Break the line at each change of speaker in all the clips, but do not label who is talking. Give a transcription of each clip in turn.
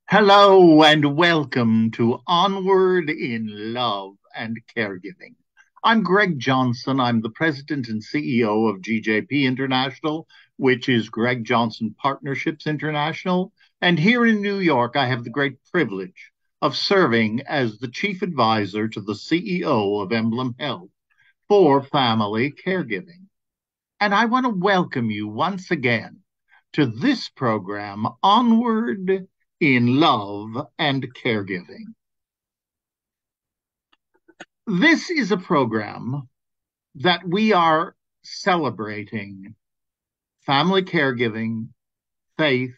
Hello and welcome to Onward in Love and Caregiving. I'm Greg Johnson. I'm the president and CEO of GJP International, which is Greg Johnson Partnerships International. And here in New York, I have the great privilege of serving as the chief advisor to the CEO of Emblem Health for family caregiving. And I want to welcome you once again to this program, Onward in Love and Caregiving. This is a program that we are celebrating family caregiving, faith,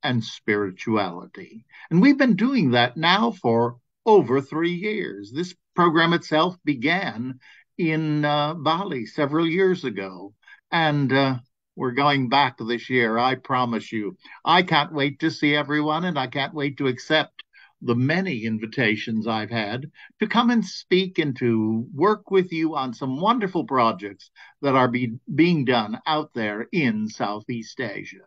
and spirituality. And we've been doing that now for over 3 years. This program itself began in Bali several years ago. And we're going back this year, I promise you. I can't wait to see everyone, and I can't wait to accept the many invitations I've had to come and speak and to work with you on some wonderful projects that are being done out there in Southeast Asia.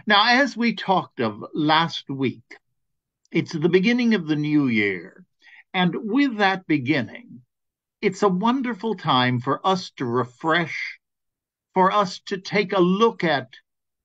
Now, as we talked of last week, it's the beginning of the new year. And with that beginning, it's a wonderful time for us to refresh, for us to take a look at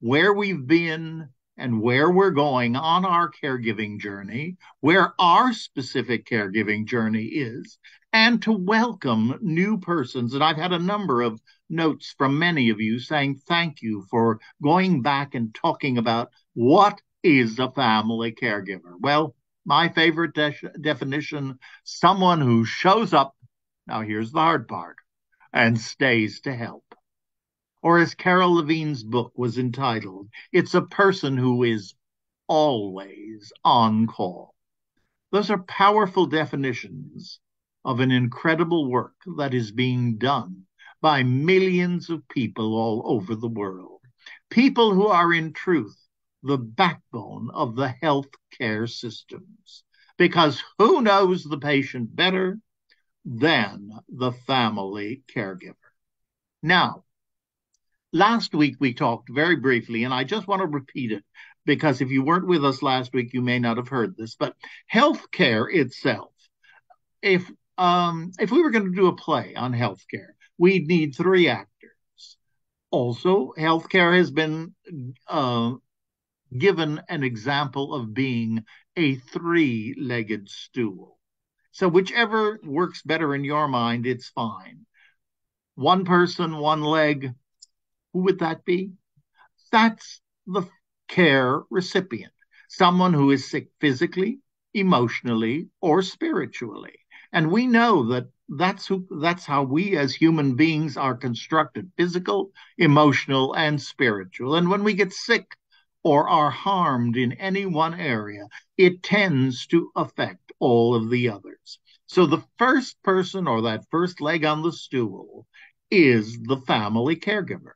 where we've been and where we're going on our caregiving journey, where our specific caregiving journey is, and to welcome new persons. And I've had a number of notes from many of you saying thank you for going back and talking about what is a family caregiver. Well, my favorite definition, someone who shows up, now here's the hard part, and stays to help. Or as Carol Levine's book was entitled, it's a person who is always on call. Those are powerful definitions of an incredible work that is being done by millions of people all over the world. People who are in truth the backbone of the healthcare systems. Because who knows the patient better than the family caregiver? Now, last week, we talked very briefly, and I just want to repeat it because if you weren't with us last week, you may not have heard this. But healthcare itself, if if we were going to do a play on healthcare, we'd need three actors. Also, healthcare has been given an example of being a three-legged stool. So whichever works better in your mind, it's fine. One person, one leg, who would that be? That's the care recipient, someone who is sick physically, emotionally, or spiritually. And we know that that's how we as human beings are constructed: physical, emotional, and spiritual. And when we get sick or are harmed in any one area, it tends to affect all of the others. So the first person, or that first leg on the stool, is the family caregiver.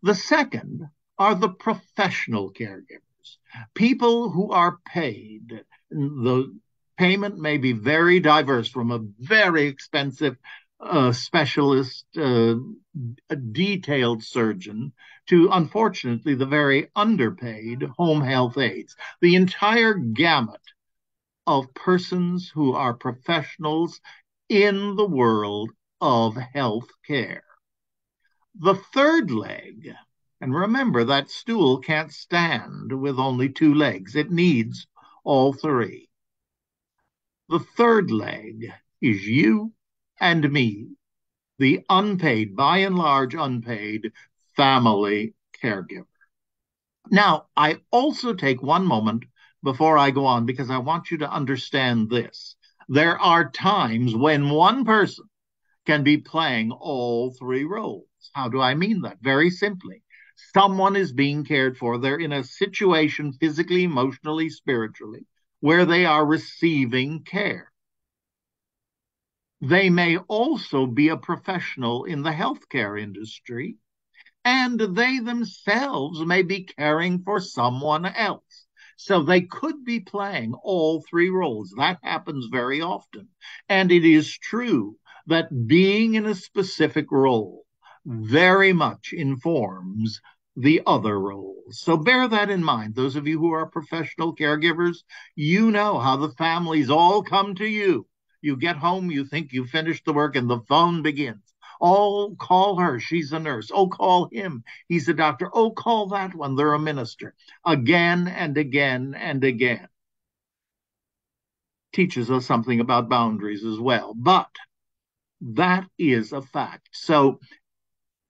The second are the professional caregivers, people who are paid. The payment may be very diverse, from a very expensive specialist, a detailed surgeon, to unfortunately the very underpaid home health aides. The entire gamut of persons who are professionals in the world of health care. The third leg, and remember that stool can't stand with only two legs, it needs all three. The third leg is you and me, the unpaid, by and large unpaid, family caregiver. Now, I also take one moment before I go on because I want you to understand this. There are times when one person can be playing all three roles. How do I mean that? Very simply, someone is being cared for. They're in a situation physically, emotionally, spiritually, where they are receiving care. They may also be a professional in the healthcare industry, and they themselves may be caring for someone else. So they could be playing all three roles. That happens very often. And it is true that being in a specific role very much informs the other roles. So bear that in mind. Those of you who are professional caregivers, you know how the families all come to you. You get home, you think you finished the work, and the phone begins. Oh, call her. She's a nurse. Oh, call him. He's a doctor. Oh, call that one. They're a minister. Again and again and again. Teaches us something about boundaries as well. But that is a fact. So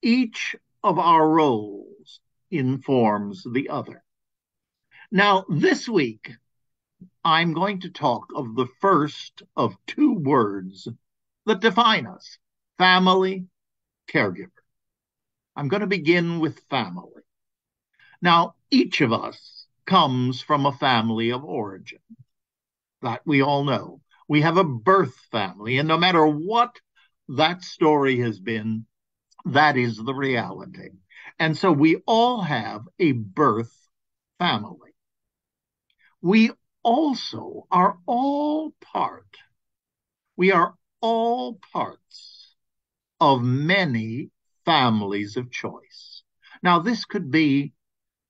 each of our roles informs the other. Now, this week, I'm going to talk of the first of two words that define us: family, caregiver. I'm going to begin with family. Now, each of us comes from a family of origin that we all know. We have a birth family, and no matter what that story has been, that is the reality. And so we all have a birth family. We also are all we are all parts of many families of choice. Now, this could be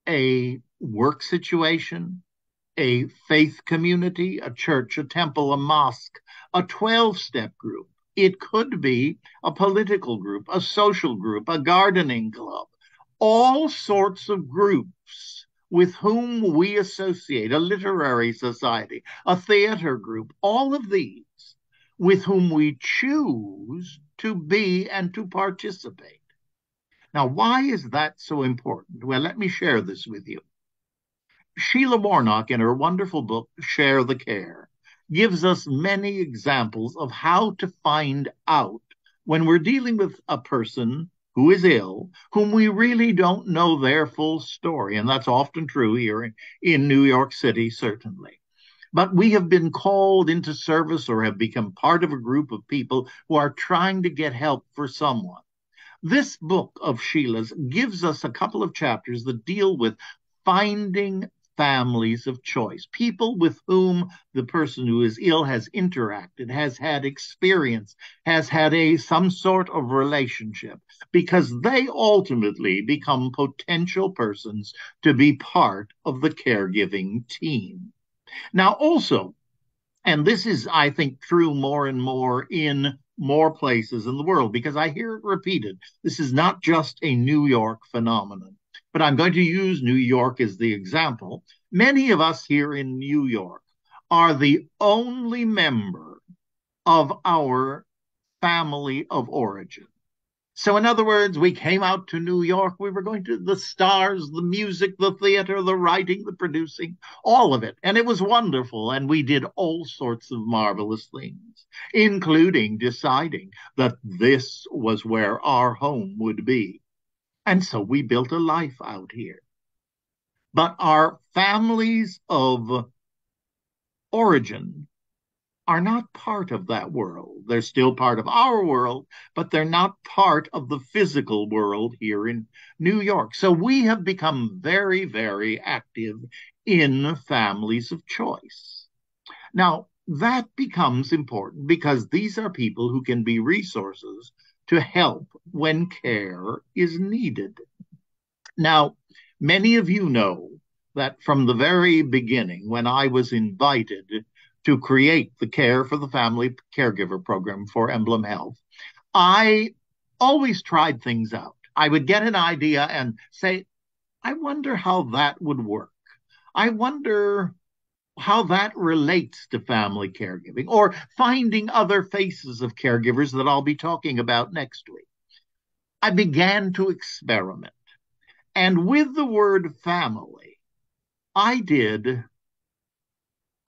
a work situation, a faith community, a church, a temple, a mosque, a 12-step group. It could be a political group, a social group, a gardening club, all sorts of groups with whom we associate, a literary society, a theater group, all of these with whom we choose to be and to participate. Now, why is that so important? Well, let me share this with you. Sheila Warnock, in her wonderful book, Share the Care, gives us many examples of how to find out when we're dealing with a person who is ill, whom we really don't know their full story. And that's often true here in New York City, certainly. But we have been called into service or have become part of a group of people who are trying to get help for someone. This book of Sheila's gives us a couple of chapters that deal with finding families of choice, people with whom the person who is ill has interacted, has had experience, has had some sort of relationship, because they ultimately become potential persons to be part of the caregiving team. Now, also, and this is, I think, true more and more in more places in the world, because I hear it repeated. This is not just a New York phenomenon, but I'm going to use New York as the example. Many of us here in New York are the only member of our family of origin. So, in other words, we came out to New York. We were going to the stars, the music, the theater, the writing, the producing, all of it. And it was wonderful. And we did all sorts of marvelous things, including deciding that this was where our home would be. And so we built a life out here. But our families of origin are not part of that world. They're still part of our world, but they're not part of the physical world here in New York. So we have become very, very active in families of choice. Now, that becomes important because these are people who can be resources to help when care is needed. Now, many of you know that from the very beginning, when I was invited to create the Care for the Family Caregiver program for Emblem Health, I always tried things out. I would get an idea and say, I wonder how that would work. I wonder how that relates to family caregiving, or finding other faces of caregivers that I'll be talking about next week. I began to experiment. And with the word family, I did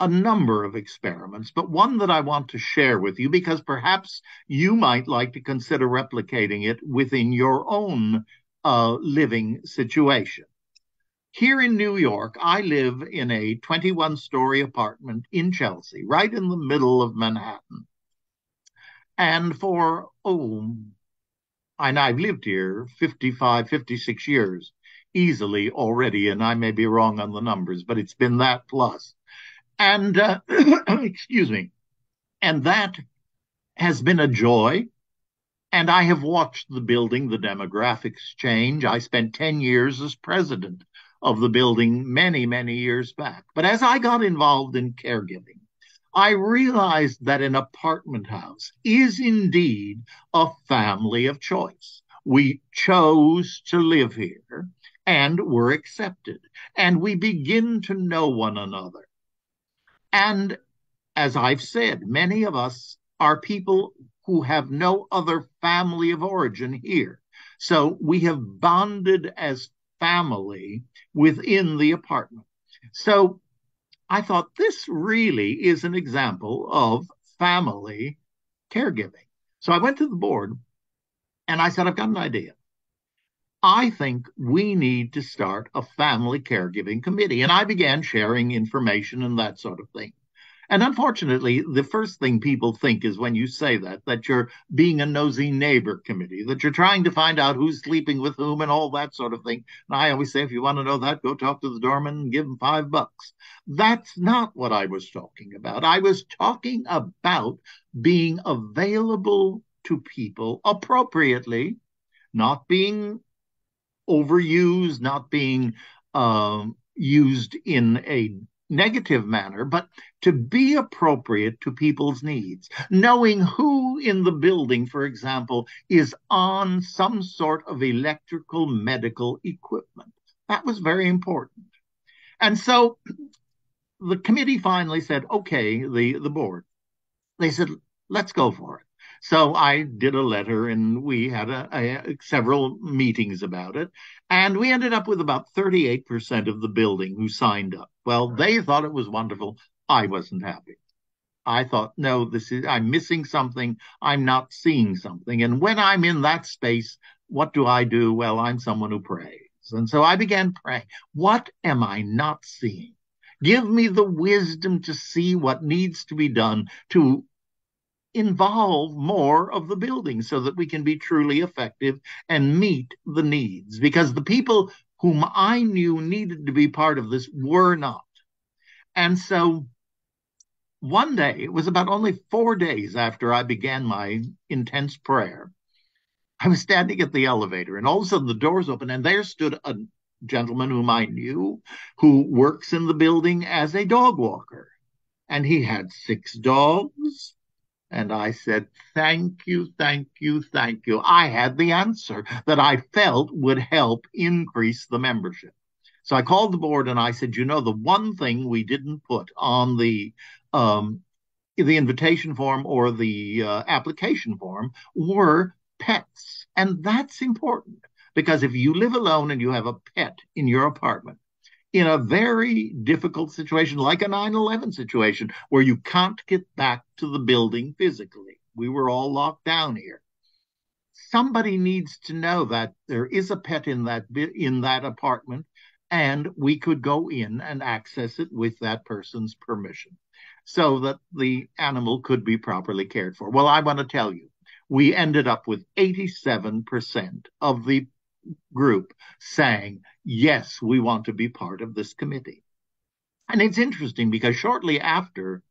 a number of experiments, but one that I want to share with you because perhaps you might like to consider replicating it within your own living situation. Here in New York, I live in a 21-story apartment in Chelsea, right in the middle of Manhattan. And I've lived here 55, 56 years easily already, and I may be wrong on the numbers, but it's been that plus. And excuse me. And that has been a joy. And I have watched the building, the demographics change. I spent 10 years as president of the building many, many years back. But as I got involved in caregiving, I realized that an apartment house is indeed a family of choice. We chose to live here and were accepted, and we begin to know one another. And as I've said, many of us are people who have no other family of origin here. So we have bonded as family within the apartment. So I thought this really is an example of family caregiving. So I went to the board and I said, I've got an idea. I think we need to start a family caregiving committee. And I began sharing information and that sort of thing. And unfortunately, the first thing people think is when you say that you're being a nosy neighbor committee, that you're trying to find out who's sleeping with whom and all that sort of thing. And I always say, if you want to know that, go talk to the doorman and give him $5. That's not what I was talking about. I was talking about being available to people appropriately, not being overused, not being used in a negative manner, but to be appropriate to people's needs. Knowing who in the building, for example, is on some sort of electrical medical equipment. That was very important. And so the committee finally said, okay, the board, they said, let's go for it. So I did a letter and we had several meetings about it. And we ended up with about 38% of the building who signed up. Well, they thought it was wonderful. I wasn't happy. I thought, no, I'm missing something. I'm not seeing something. And when I'm in that space, what do I do? Well, I'm someone who prays. And so I began praying. What am I not seeing? Give me the wisdom to see what needs to be done to involve more of the building so that we can be truly effective and meet the needs. Because the people whom I knew needed to be part of this were not. And so one day, it was about only 4 days after I began my intense prayer, I was standing at the elevator, and all of a sudden the doors open, and there stood a gentleman whom I knew who works in the building as a dog walker. And he had 6 dogs. And I said, thank you, thank you, thank you. I had the answer that I felt would help increase the membership. So I called the board and I said, you know, the one thing we didn't put on the invitation form or the application form were pets. And that's important because if you live alone and you have a pet in your apartment, in a very difficult situation, like a 9/11 situation, where you can't get back to the building physically. We were all locked down here. Somebody needs to know that there is a pet in that apartment, and we could go in and access it with that person's permission, so that the animal could be properly cared for. Well, I want to tell you, we ended up with 87% of the group saying, yes, we want to be part of this committee. And it's interesting because shortly after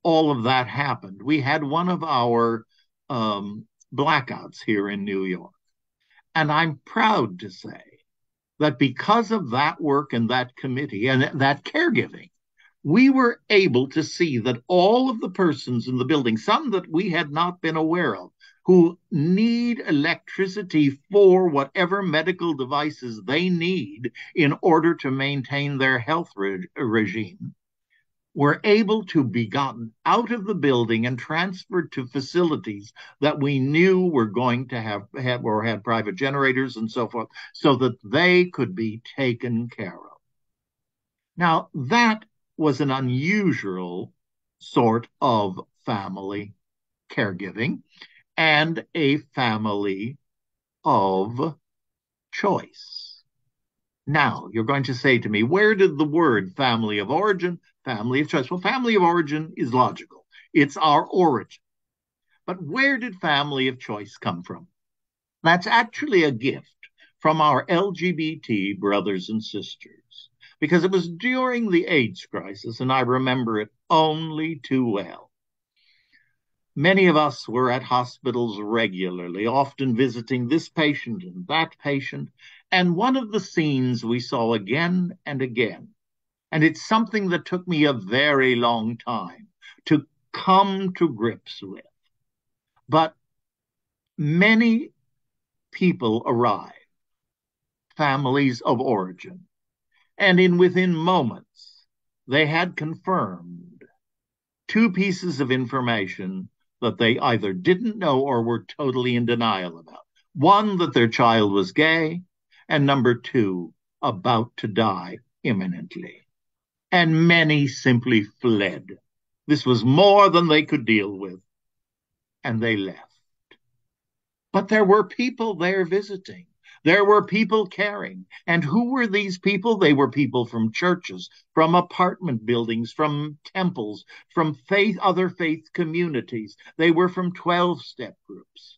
all of that happened, we had one of our blackouts here in New York. And I'm proud to say that because of that work and that committee and that caregiving, we were able to see that all of the persons in the building, some that we had not been aware of, who need electricity for whatever medical devices they need in order to maintain their health regime, were able to be gotten out of the building and transferred to facilities that we knew were going to have or had private generators and so forth, so that they could be taken care of. Now, that was an unusual sort of family caregiving and a family of choice. Now, you're going to say to me, where did the word family of origin, family of choice? Well, family of origin is logical. It's our origin. But where did family of choice come from? That's actually a gift from our LGBT brothers and sisters, because it was during the AIDS crisis, and I remember it only too well. Many of us were at hospitals regularly, often visiting this patient and that patient. And one of the scenes we saw again and again, and it's something that took me a very long time to come to grips with. But many people arrive, families of origin, and within moments, they had confirmed two pieces of information that they either didn't know or were totally in denial about. One, that their child was gay, and number two, about to die imminently. And many simply fled. This was more than they could deal with, and they left. But there were people there visiting. There were people caring. And who were these people? They were people from churches, from apartment buildings, from temples, from other faith communities. They were from 12-step groups.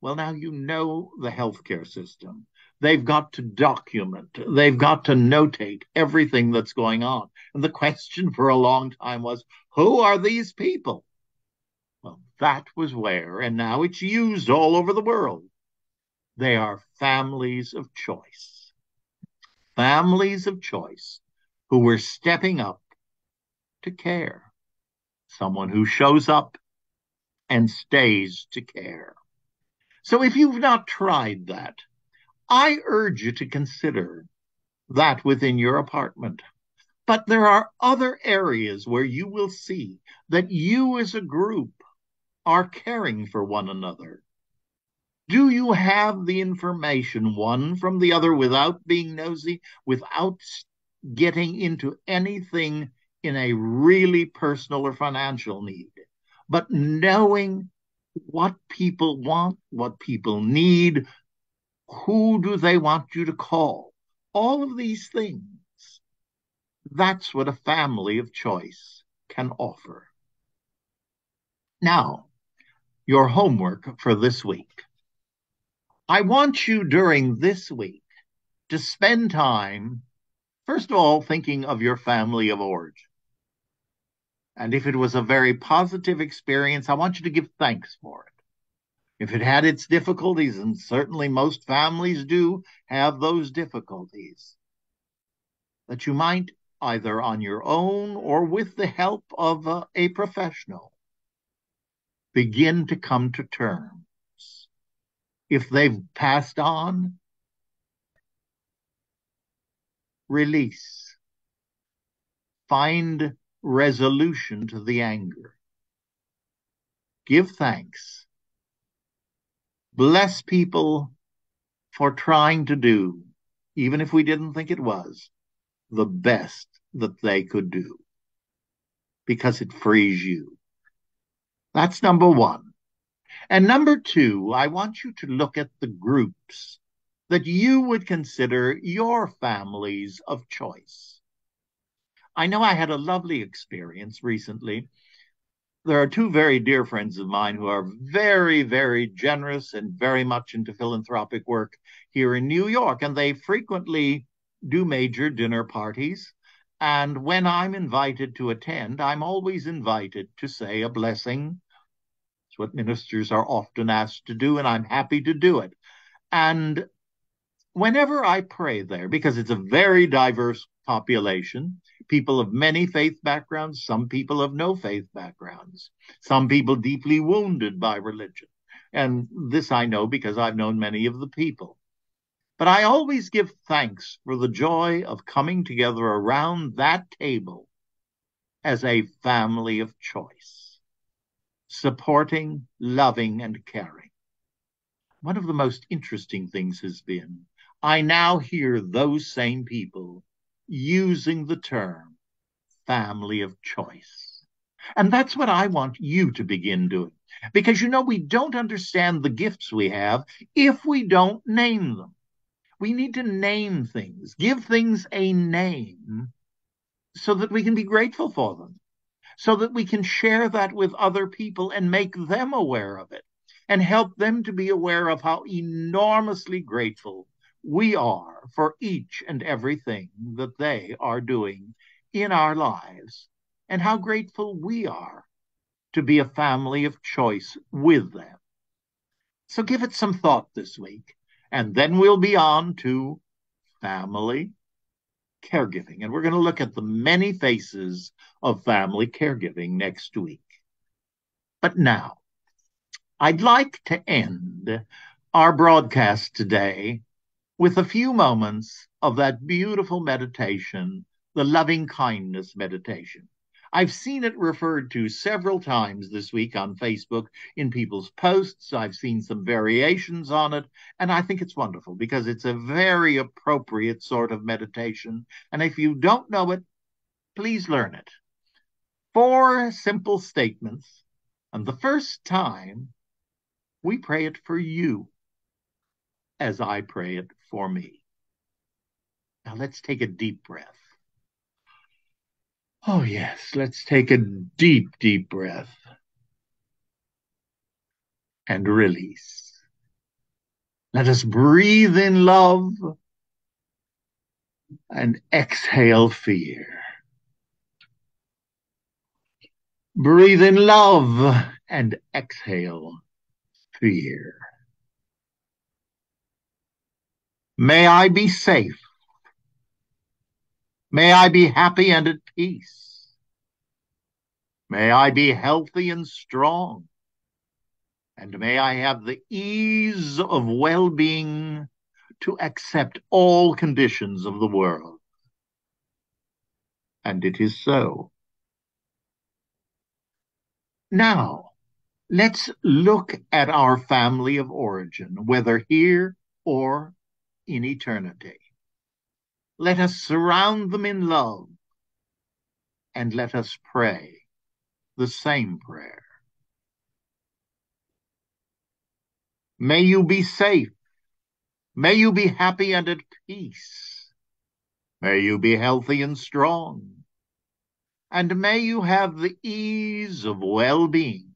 Well, now you know the healthcare system. They've got to document, they've got to notate everything that's going on. And the question for a long time was, who are these people? Well, that was where, and now it's used all over the world. They are families of choice. Families of choice who were stepping up to care. Someone who shows up and stays to care. So if you've not tried that, I urge you to consider that within your apartment. But there are other areas where you will see that you as a group are caring for one another. Do you have the information one from the other without being nosy, without getting into anything in a really personal or financial need, but knowing what people want, what people need, who do they want you to call? All of these things. That's what a family of choice can offer. Now, your homework for this week. I want you during this week to spend time, first of all, thinking of your family of origin. And if it was a very positive experience, I want you to give thanks for it. If it had its difficulties, and certainly most families do have those difficulties, that you might, either on your own or with the help of a professional, begin to come to terms. If they've passed on, release. Find resolution to the anger. Give thanks. Bless people for trying to do, even if we didn't think it was, the best that they could do, because it frees you. That's number one. And number two, I want you to look at the groups that you would consider your families of choice. I know I had a lovely experience recently. There are two very dear friends of mine who are very, very generous and very much into philanthropic work here in New York, and they frequently do major dinner parties. And when I'm invited to attend, I'm always invited to say a blessing. It's what ministers are often asked to do, and I'm happy to do it. And whenever I pray there, because it's a very diverse population, people of many faith backgrounds, some people of no faith backgrounds, some people deeply wounded by religion. And this I know because I've known many of the people. But I always give thanks for the joy of coming together around that table as a family of choice, supporting, loving, and caring. One of the most interesting things has been I now hear those same people using the term family of choice. And that's what I want you to begin doing. Because, we don't understand the gifts we have if we don't name them. We need to name things, give things a name so that we can be grateful for them, so that we can share that with other people and make them aware of it and help them to be aware of how enormously grateful we are for each and everything that they are doing in our lives, and how grateful we are to be a family of choice with them. So give it some thought this week, and then we'll be on to family caregiving. And we're going to look at the many faces of family caregiving next week. But now, I'd like to end our broadcast today with a few moments of that beautiful meditation, the loving kindness meditation. I've seen it referred to several times this week on Facebook in people's posts. I've seen some variations on it, and I think it's wonderful because it's a very appropriate sort of meditation. And if you don't know it, please learn it. 4 simple statements, and the first time we pray it for you as I pray it for me. Now let's take a deep breath. Oh, yes, let's take a deep, deep breath and release. Let us breathe in love and exhale fear. Breathe in love and exhale fear. May I be safe. May I be happy and at peace. May I be healthy and strong. And may I have the ease of well-being to accept all conditions of the world. And it is so. Now, let's look at our family of origin, whether here or in eternity. Let us surround them in love, and let us pray the same prayer. May you be safe. May you be happy and at peace. May you be healthy and strong. And may you have the ease of well-being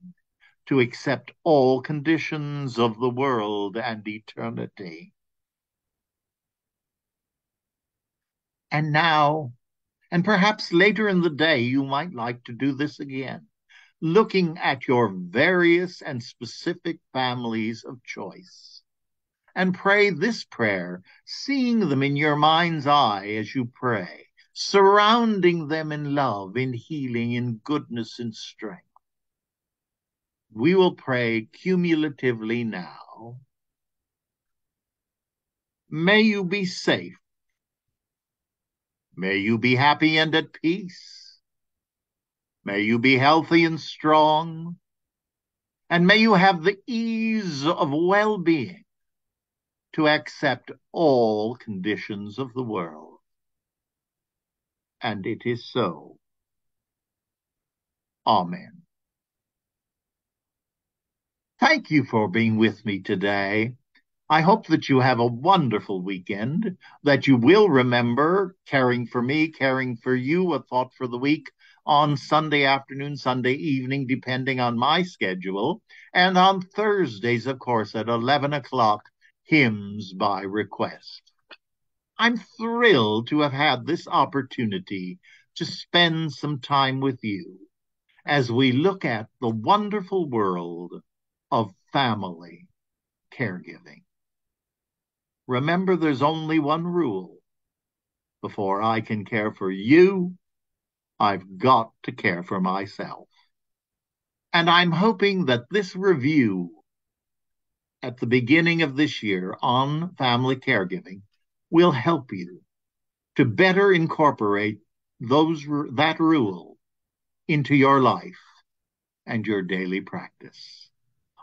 to accept all conditions of the world and eternity. And now, and perhaps later in the day, you might like to do this again, looking at your various and specific families of choice. And pray this prayer, seeing them in your mind's eye as you pray, surrounding them in love, in healing, in goodness, and strength. We will pray cumulatively now. May you be safe. May you be happy and at peace. May you be healthy and strong. And may you have the ease of well-being to accept all conditions of the world. And it is so. Amen. Thank you for being with me today. I hope that you have a wonderful weekend, that you will remember caring for me, caring for you, a thought for the week on Sunday afternoon, Sunday evening, depending on my schedule, and on Thursdays, of course, at 11 o'clock, hymns by request. I'm thrilled to have had this opportunity to spend some time with you as we look at the wonderful world of family caregiving. Remember, there's only one rule. Before I can care for you, I've got to care for myself. And I'm hoping that this review at the beginning of this year on family caregiving will help you to better incorporate that rule into your life and your daily practice.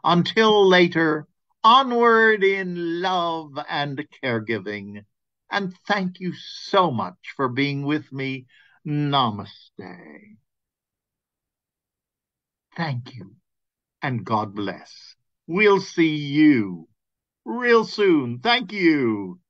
Until later, onward in love and caregiving. And thank you so much for being with me. Namaste. Thank you, and God bless. We'll see you real soon. Thank you.